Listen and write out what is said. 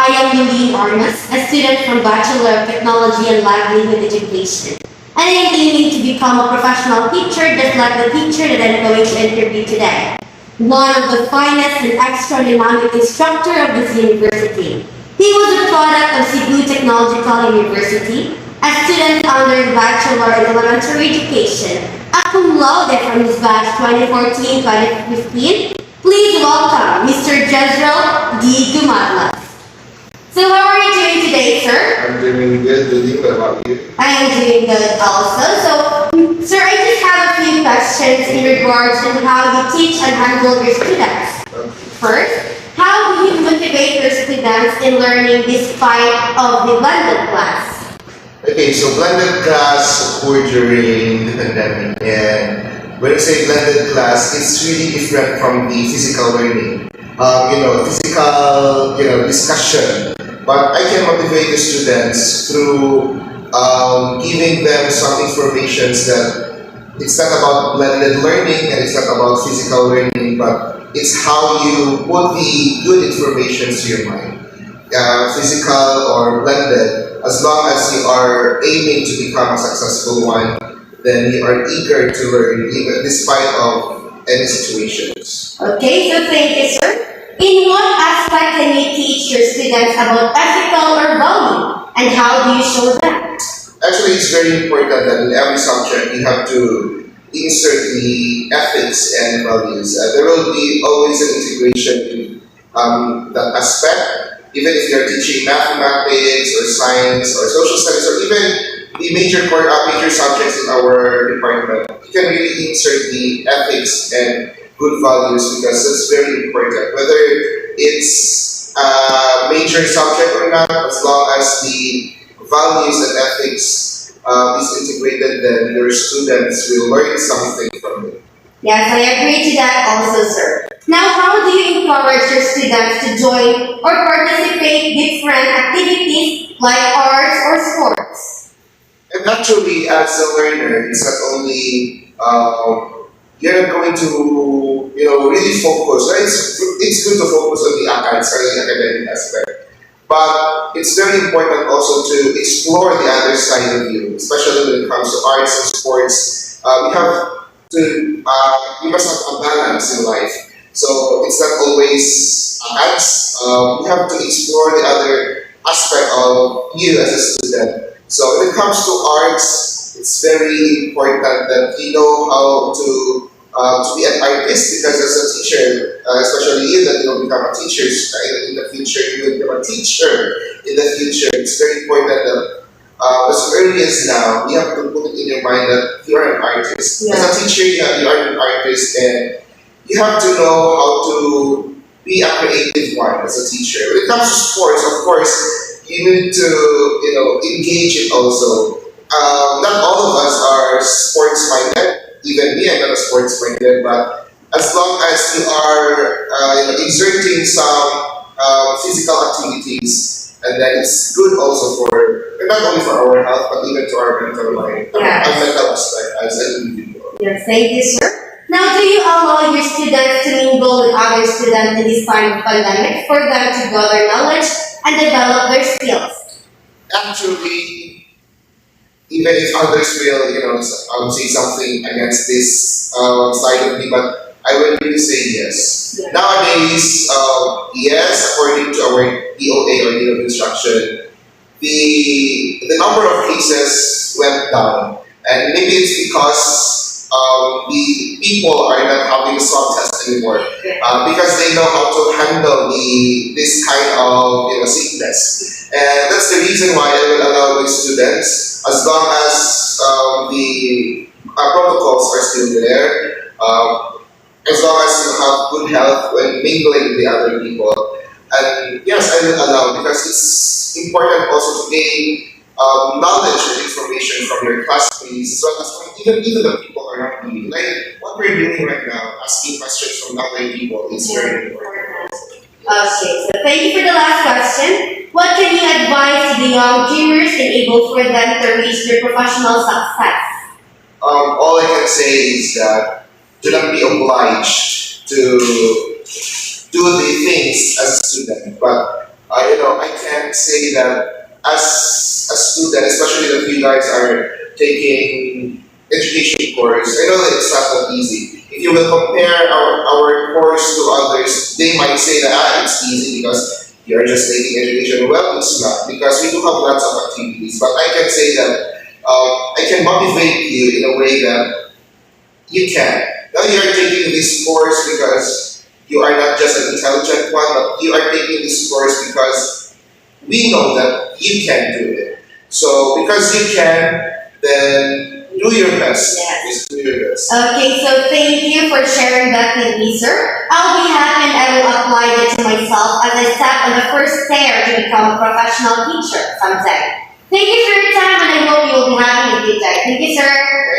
I am Lily Armas, a student from Bachelor of Technology and Livelihood Education. And I am aiming to become a professional teacher just like the teacher that I'm going to interview today. One of the finest and extra dynamic instructor of this university. He was a product of Cebu Technological University, a student under his Bachelor in Elementary Education, a cum laude from his batch 2014-2015. Please welcome Mr. Jezreel D. Dumatlas. So how are you doing today, sir? I'm doing good, Lily. What about you? I am doing good also. So, sir, I just have a few questions in regards to how you teach and handle your students. First, how do you motivate your students in learning despite of the blended class? Okay, so blended class occurred during the pandemic, and when I say blended class, it's really different from the physical learning. Physical, discussion. But I can motivate the students through giving them some informations that it's not about blended learning and it's not about physical learning, but it's how you put the good information to your mind. Physical or blended, as long as you are aiming to become a successful one, then you are eager to learn even despite of any situations. Okay, so thank you, sir. In what aspect can you teach your students about ethical or value, and how do you show that? Actually, it's very important that in every subject you have to insert the ethics and values. There will be always an integration in that aspect, even if you're teaching mathematics or science or social studies or even the major subjects in our department. You can really insert the ethics and good values because that's very important. Whether it's a major subject or not, as long as the values and ethics is integrated, then your students will learn something from it. Yes, I agree to that also, sir. Now, how do you encourage your students to join or participate different activities like arts or sports? And actually, as a learner, it's not only you're not going to really focus. Right? It's good to focus on the academic aspect, but it's very important also to explore the other side of you, especially when it comes to arts and sports. We must have a balance in life. So it's not always arts. You have to explore the other aspect of you as a student. So when it comes to arts, it's very important that you know how to be an artist, because as a teacher, especially you that you will become a teacher in the future, you will become a teacher in the future. It's very important that as early as now, you have to put it in your mind that you are an artist. Yeah. As a teacher, you are an artist, and you have to know how to be a creative one as a teacher. When it comes to sports, of course, you need to engage it also. Not all of us are sports minded. Even me, I'm not a sports minded, but as long as you are exerting some physical activities, and then it's good also for not only for our health but even to our mental mind, Yes. our mental aspect as an individual. Yes, thank you, sir. Now, do you allow your students to mingle with other students in this time of pandemic for them to gather knowledge and develop their skills? Actually, even if others will, I would say something against this side of me, but I would really say yes. Yeah. Nowadays, yes, according to our DOA or Unit of Instruction, the number of cases went down, and maybe it's because the people are not having a swab test anymore because they know how to handle this kind of sickness, and that's the reason why I will allow my students, as long as the protocols are still there, as long as you have good health when mingling with the other people. And yes, I will allow, because it's important also to gain knowledge and information from your classmates, as well as from even the people around you. Like what we're doing right now, asking questions from other people, it's very important. Okay, so thank you for the last question. What can you advise to the young dreamers enable for them to reach their professional success? All I can say is that do not be obliged to do the things as a student, but I say that as a student, especially that you guys are taking education course, I know that it's not that easy. If you will compare our course to others, they might say that it's easy because you're just taking education. Well, it's not because we do have lots of activities. But I can say that I can motivate you in a way that you can. Now you are taking this course because you are not just an intelligent one, but you are taking this course because we know that you can do it. So because you can, then do your best. Yes. Just do your best. Okay, so thank you for sharing that with me, sir. I'll be happy and I will apply it to myself as I step on the first stair to become a professional teacher someday. Thank you for your time and I hope you will be having a good day. Thank you, sir.